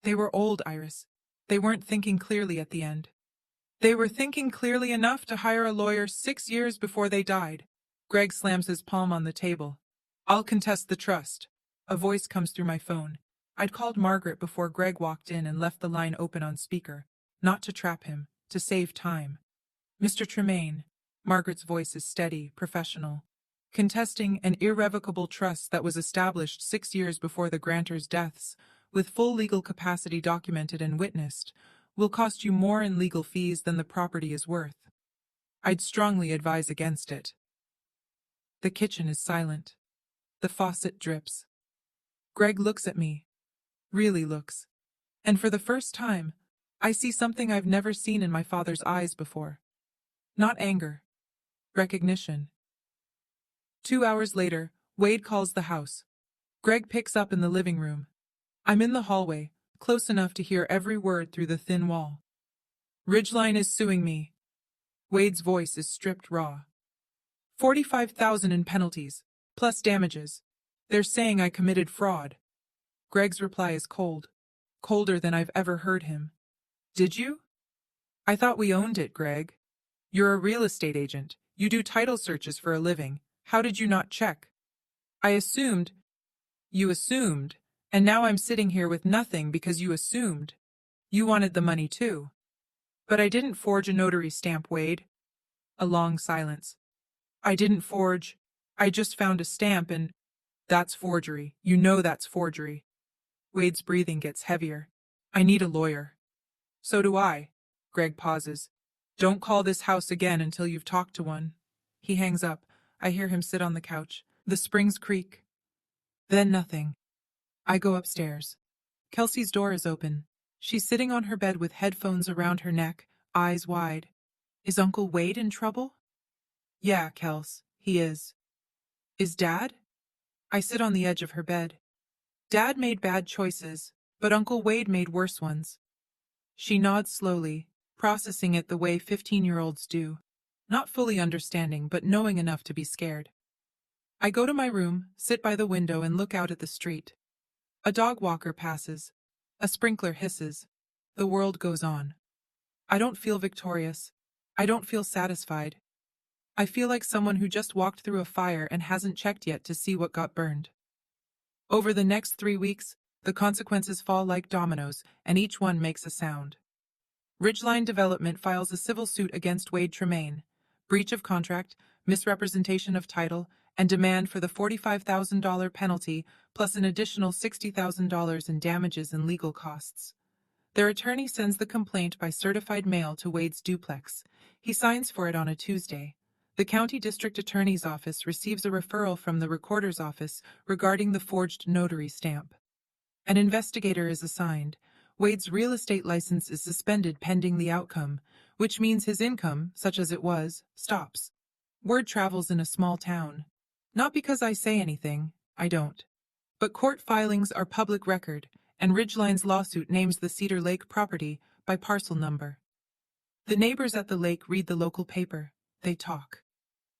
They were old, Iris. They weren't thinking clearly at the end. They were thinking clearly enough to hire a lawyer 6 years before they died. Greg slams his palm on the table. I'll contest the trust. A voice comes through my phone. I'd called Margaret before Greg walked in and left the line open on speaker, not to trap him, to save time. Mr. Tremaine, Margaret's voice is steady, professional. Contesting an irrevocable trust that was established 6 years before the grantors' deaths, with full legal capacity documented and witnessed, will cost you more in legal fees than the property is worth. I'd strongly advise against it. The kitchen is silent. The faucet drips. Greg looks at me. Really looks. And for the first time, I see something I've never seen in my father's eyes before. Not anger. Recognition. 2 hours later, Wade calls the house. Greg picks up in the living room. I'm in the hallway, close enough to hear every word through the thin wall. Ridgeline is suing me. Wade's voice is stripped raw. 45,000 in penalties, plus damages. They're saying I committed fraud. Greg's reply is cold. Colder than I've ever heard him. Did you? I thought we owned it, Greg. You're a real estate agent. You do title searches for a living. How did you not check? I assumed. You assumed, and now I'm sitting here with nothing because you assumed. You wanted the money too. But I didn't forge a notary stamp, Wade. A long silence. I didn't forge. I just found a stamp and... That's forgery. You know that's forgery. Wade's breathing gets heavier. I need a lawyer. So do I. Greg pauses. Don't call this house again until you've talked to one. He hangs up. I hear him sit on the couch. The springs creak. Then nothing. I go upstairs. Kelsey's door is open. She's sitting on her bed with headphones around her neck, eyes wide. Is Uncle Wade in trouble? Yeah, Kels, he is. Is Dad? I sit on the edge of her bed. Dad made bad choices, but Uncle Wade made worse ones. She nods slowly, processing it the way 15-year-olds do, not fully understanding but knowing enough to be scared. I go to my room, sit by the window and look out at the street. A dog walker passes. A sprinkler hisses. The world goes on. I don't feel victorious. I don't feel satisfied. I feel like someone who just walked through a fire and hasn't checked yet to see what got burned. Over the next 3 weeks, the consequences fall like dominoes, and each one makes a sound. Ridgeline Development files a civil suit against Wade Tremaine. Breach of contract, misrepresentation of title, and demand for the $45,000 penalty, plus an additional $60,000 in damages and legal costs. Their attorney sends the complaint by certified mail to Wade's duplex. He signs for it on a Tuesday. The county district attorney's office receives a referral from the recorder's office regarding the forged notary stamp. An investigator is assigned. Wade's real estate license is suspended pending the outcome, which means his income, such as it was, stops. Word travels in a small town. Not because I say anything, I don't. But court filings are public record, and Ridgeline's lawsuit names the Cedar Lake property by parcel number. The neighbors at the lake read the local paper. They talk.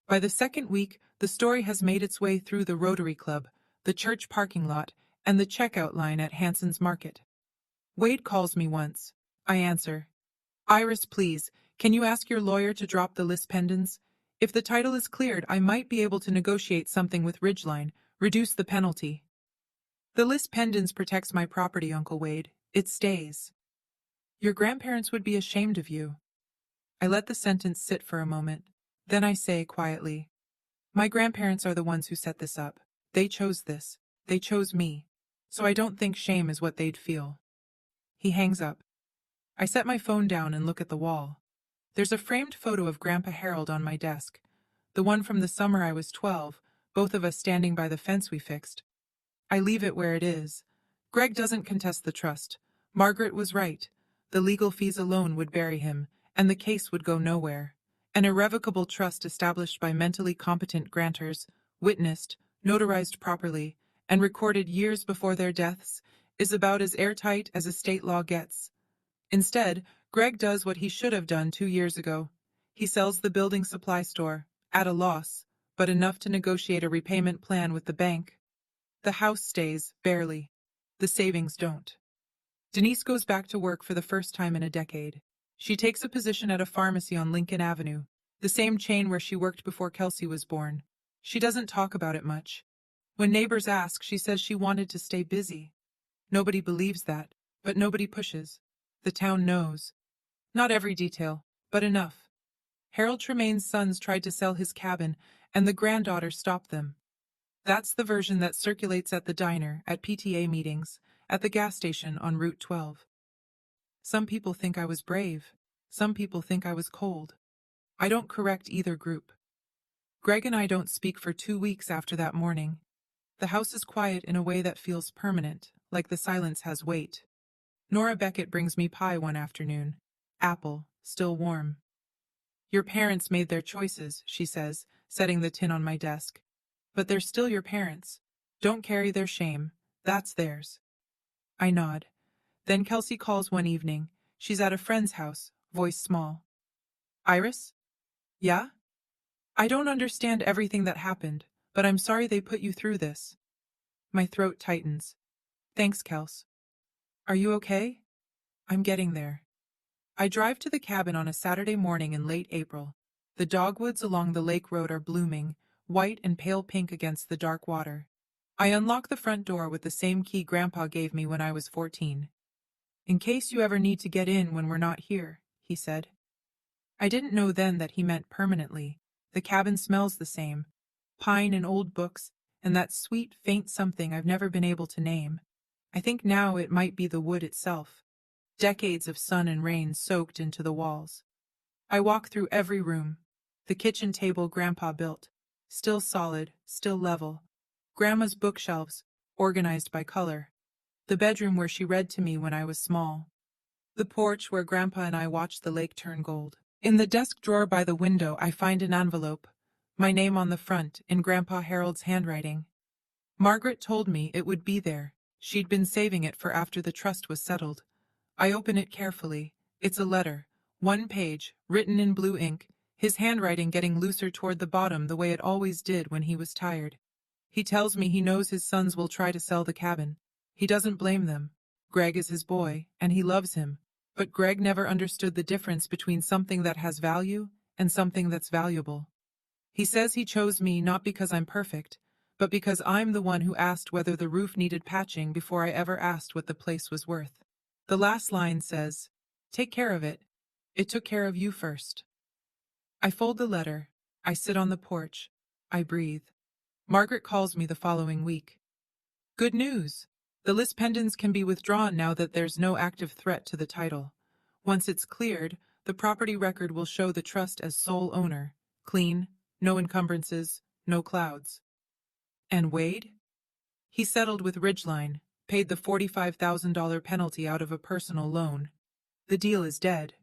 By the second week, the story has made its way through the Rotary Club, the church parking lot, and the checkout line at Hanson's Market. Wade calls me once. I answer. Iris, please, can you ask your lawyer to drop the lis pendens? If the title is cleared, I might be able to negotiate something with Ridgeline, reduce the penalty. The lis pendens protects my property, Uncle Wade. It stays. Your grandparents would be ashamed of you. I let the sentence sit for a moment. Then I say quietly, my grandparents are the ones who set this up. They chose this. They chose me. So I don't think shame is what they'd feel. He hangs up. I set my phone down and look at the wall. There's a framed photo of Grandpa Harold on my desk. The one from the summer I was 12, both of us standing by the fence we fixed. I leave it where it is. Greg doesn't contest the trust. Margaret was right. The legal fees alone would bury him, and the case would go nowhere. An irrevocable trust established by mentally competent grantors, witnessed, notarized properly, and recorded years before their deaths, is about as airtight as a state law gets. Instead, Greg does what he should have done 2 years ago. He sells the building supply store, at a loss, but enough to negotiate a repayment plan with the bank. The house stays, barely. The savings don't. Denise goes back to work for the first time in a decade. She takes a position at a pharmacy on Lincoln Avenue, the same chain where she worked before Kelsey was born. She doesn't talk about it much. When neighbors ask, she says she wanted to stay busy. Nobody believes that, but nobody pushes. The town knows. Not every detail, but enough. Harold Tremaine's sons tried to sell his cabin, and the granddaughter stopped them. That's the version that circulates at the diner, at PTA meetings, at the gas station on Route 12. Some people think I was brave. Some people think I was cold. I don't correct either group. Greg and I don't speak for 2 weeks after that morning. The house is quiet in a way that feels permanent, like the silence has weight. Nora Beckett brings me pie one afternoon. Apple, still warm. Your parents made their choices, she says, setting the tin on my desk. But they're still your parents. Don't carry their shame. That's theirs. I nod. Then Kelsey calls one evening. She's at a friend's house, voice small. Iris? Yeah? I don't understand everything that happened, but I'm sorry they put you through this. My throat tightens. Thanks, Kels. Are you okay? I'm getting there. I drive to the cabin on a Saturday morning in late April. The dogwoods along the lake road are blooming, white and pale pink against the dark water. I unlock the front door with the same key Grandpa gave me when I was 14. In case you ever need to get in when we're not here, he said. I didn't know then that he meant permanently. The cabin smells the same. Pine and old books, and that sweet, faint something I've never been able to name. I think now it might be the wood itself. Decades of sun and rain soaked into the walls. I walk through every room. The kitchen table Grandpa built. Still solid, still level. Grandma's bookshelves, organized by color. The bedroom where she read to me when I was small. The porch where Grandpa and I watched the lake turn gold. In the desk drawer by the window I find an envelope. My name on the front, in Grandpa Harold's handwriting. Margaret told me it would be there. She'd been saving it for after the trust was settled. I open it carefully. It's a letter. 1 page, written in blue ink, his handwriting getting looser toward the bottom the way it always did when he was tired. He tells me he knows his sons will try to sell the cabin. He doesn't blame them. Greg is his boy, and he loves him. But Greg never understood the difference between something that has value and something that's valuable. He says he chose me not because I'm perfect, but because I'm the one who asked whether the roof needed patching before I ever asked what the place was worth. The last line says, "Take care of it. It took care of you first." I fold the letter. I sit on the porch. I breathe. Margaret calls me the following week. Good news! The lis pendens can be withdrawn now that there's no active threat to the title. Once it's cleared, the property record will show the trust as sole owner. Clean, no encumbrances, no clouds. And Wade? He settled with Ridgeline, paid the $45,000 penalty out of a personal loan. The deal is dead.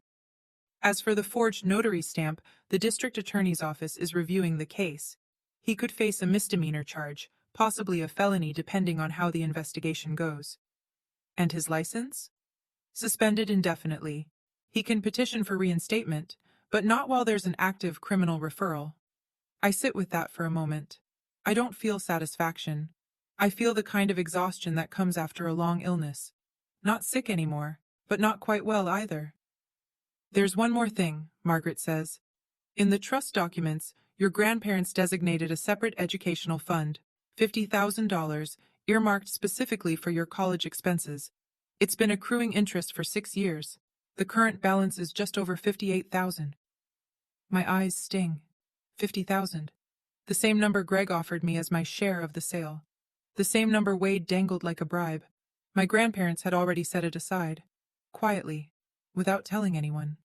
As for the forged notary stamp, the district attorney's office is reviewing the case. He could face a misdemeanor charge, possibly a felony depending on how the investigation goes. And his license? Suspended indefinitely. He can petition for reinstatement, but not while there's an active criminal referral. I sit with that for a moment. I don't feel satisfaction. I feel the kind of exhaustion that comes after a long illness. Not sick anymore, but not quite well either. There's one more thing, Margaret says. In the trust documents, your grandparents designated a separate educational fund, $50,000, earmarked specifically for your college expenses. It's been accruing interest for 6 years. The current balance is just over $58,000. My eyes sting. 50,000. The same number Greg offered me as my share of the sale. The same number Wade dangled like a bribe. My grandparents had already set it aside. Quietly, without telling anyone.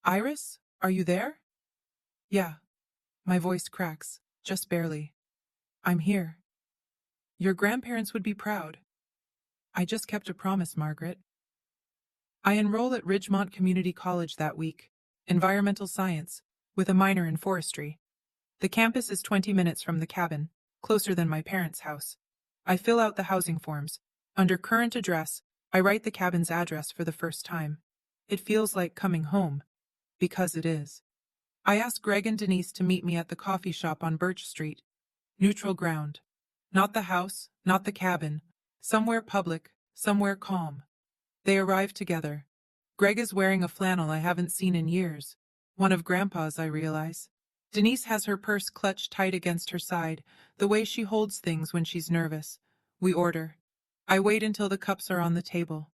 Iris, are you there? Yeah. My voice cracks, just barely. I'm here. Your grandparents would be proud. I just kept a promise, Margaret. I enroll at Ridgemont Community College that week, environmental science, with a minor in forestry. The campus is 20 minutes from the cabin, closer than my parents' house. I fill out the housing forms. Under current address, I write the cabin's address for the first time. It feels like coming home, because it is. I ask Greg and Denise to meet me at the coffee shop on Birch Street. Neutral ground. Not the house, not the cabin. Somewhere public, somewhere calm. They arrive together. Greg is wearing a flannel I haven't seen in years. One of Grandpa's, I realize. Denise has her purse clutched tight against her side, the way she holds things when she's nervous. We order. I wait until the cups are on the table.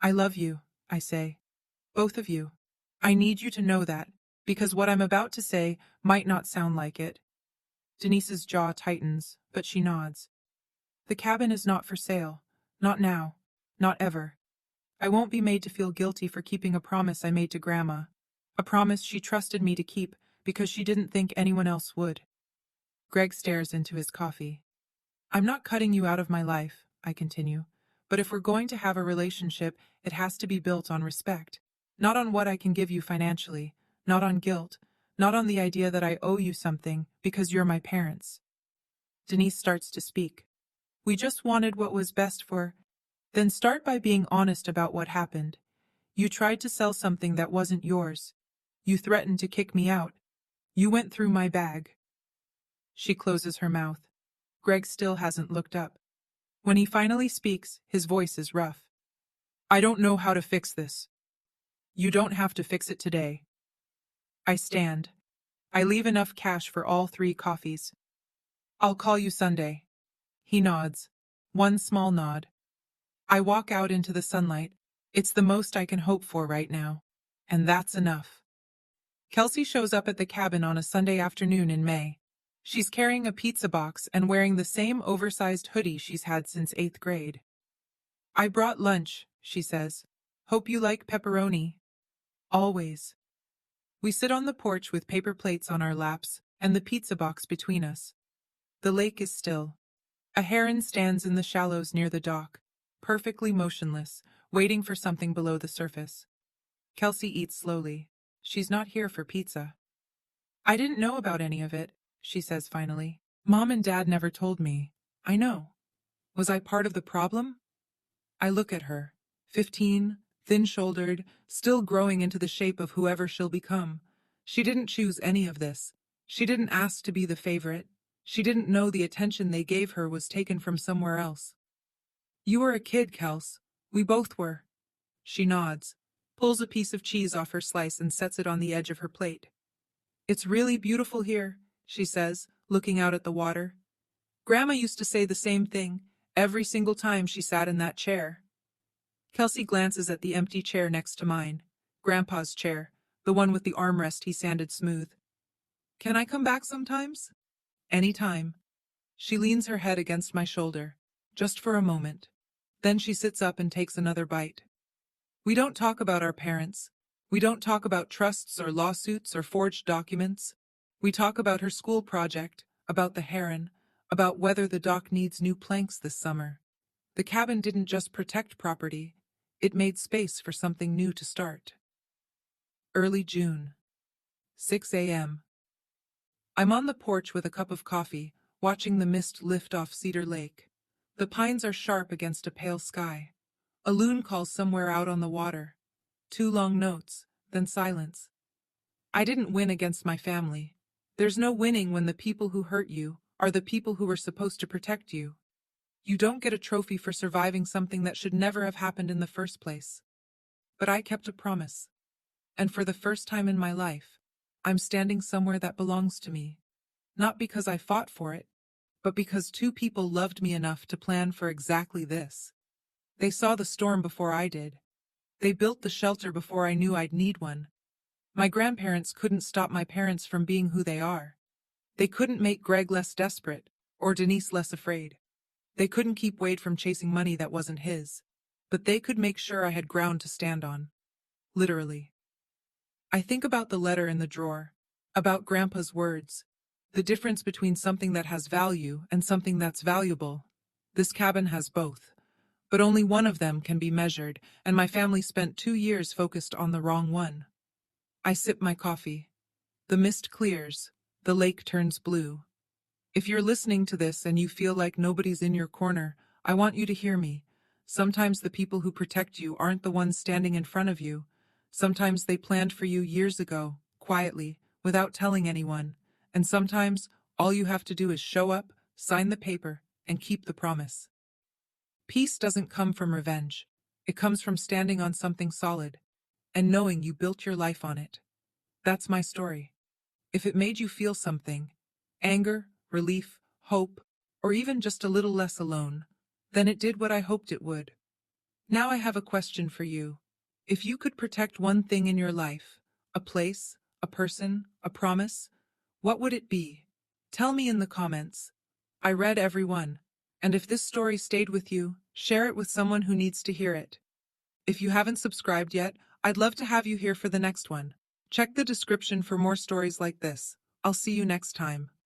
I love you, I say. Both of you. I need you to know that, because what I'm about to say might not sound like it. Denise's jaw tightens, but she nods. The cabin is not for sale. Not now. Not ever. I won't be made to feel guilty for keeping a promise I made to Grandma. A promise she trusted me to keep because she didn't think anyone else would. Greg stares into his coffee. I'm not cutting you out of my life, I continue. But if we're going to have a relationship, it has to be built on respect. Not on what I can give you financially. Not on guilt. Not on the idea that I owe you something because you're my parents. Denise starts to speak. We just wanted what was best for... Then start by being honest about what happened. You tried to sell something that wasn't yours. You threatened to kick me out. You went through my bag. She closes her mouth. Greg still hasn't looked up. When he finally speaks, his voice is rough. I don't know how to fix this. You don't have to fix it today. I stand. I leave enough cash for all 3 coffees. I'll call you Sunday. He nods. One small nod. I walk out into the sunlight. It's the most I can hope for right now. And that's enough. Kelsey shows up at the cabin on a Sunday afternoon in May. She's carrying a pizza box and wearing the same oversized hoodie she's had since 8th grade. I brought lunch, she says. Hope you like pepperoni. Always. We sit on the porch with paper plates on our laps and the pizza box between us. The lake is still. A heron stands in the shallows near the dock, perfectly motionless, waiting for something below the surface. Kelsey eats slowly. She's not here for pizza. I didn't know about any of it, she says finally. Mom and Dad never told me. I know. Was I part of the problem? I look at her. 15, thin-shouldered, still growing into the shape of whoever she'll become. She didn't choose any of this. She didn't ask to be the favorite. She didn't know the attention they gave her was taken from somewhere else. You were a kid, Kels. We both were. She nods, pulls a piece of cheese off her slice and sets it on the edge of her plate. It's really beautiful here, she says, looking out at the water. Grandma used to say the same thing, every single time she sat in that chair. Kelsey glances at the empty chair next to mine, Grandpa's chair, the one with the armrest he sanded smooth. Can I come back sometimes? Anytime. She leans her head against my shoulder, just for a moment. Then she sits up and takes another bite. We don't talk about our parents. We don't talk about trusts or lawsuits or forged documents. We talk about her school project, about the heron, about whether the dock needs new planks this summer. The cabin didn't just protect property, it made space for something new to start. Early June. 6 a.m. I'm on the porch with a cup of coffee, watching the mist lift off Cedar Lake. The pines are sharp against a pale sky. A loon calls somewhere out on the water. 2 long notes, then silence. I didn't win against my family. There's no winning when the people who hurt you are the people who were supposed to protect you. You don't get a trophy for surviving something that should never have happened in the first place. But I kept a promise. And for the first time in my life, I'm standing somewhere that belongs to me. Not because I fought for it, but because 2 people loved me enough to plan for exactly this. They saw the storm before I did. They built the shelter before I knew I'd need one. My grandparents couldn't stop my parents from being who they are. They couldn't make Greg less desperate, or Denise less afraid. They couldn't keep Wade from chasing money that wasn't his. But they could make sure I had ground to stand on. Literally. I think about the letter in the drawer, about Grandpa's words, the difference between something that has value and something that's valuable. This cabin has both. But only one of them can be measured, and my family spent 2 years focused on the wrong one. I sip my coffee. The mist clears. The lake turns blue. If you're listening to this and you feel like nobody's in your corner, I want you to hear me. Sometimes the people who protect you aren't the ones standing in front of you. Sometimes they planned for you years ago, quietly, without telling anyone. And sometimes all you have to do is show up, sign the paper, and keep the promise. Peace doesn't come from revenge. It comes from standing on something solid, and knowing you built your life on it. That's my story. If it made you feel something, anger, relief, hope, or even just a little less alone, Then it did what I hoped it would. Now I have a question for you. If you could protect one thing in your life, a place, a person, a promise, what would it be? Tell me in the comments. I read every one. And if this story stayed with you, share it with someone who needs to hear it. If you haven't subscribed yet, I'd love to have you here for the next one. Check the description for more stories like this. I'll see you next time.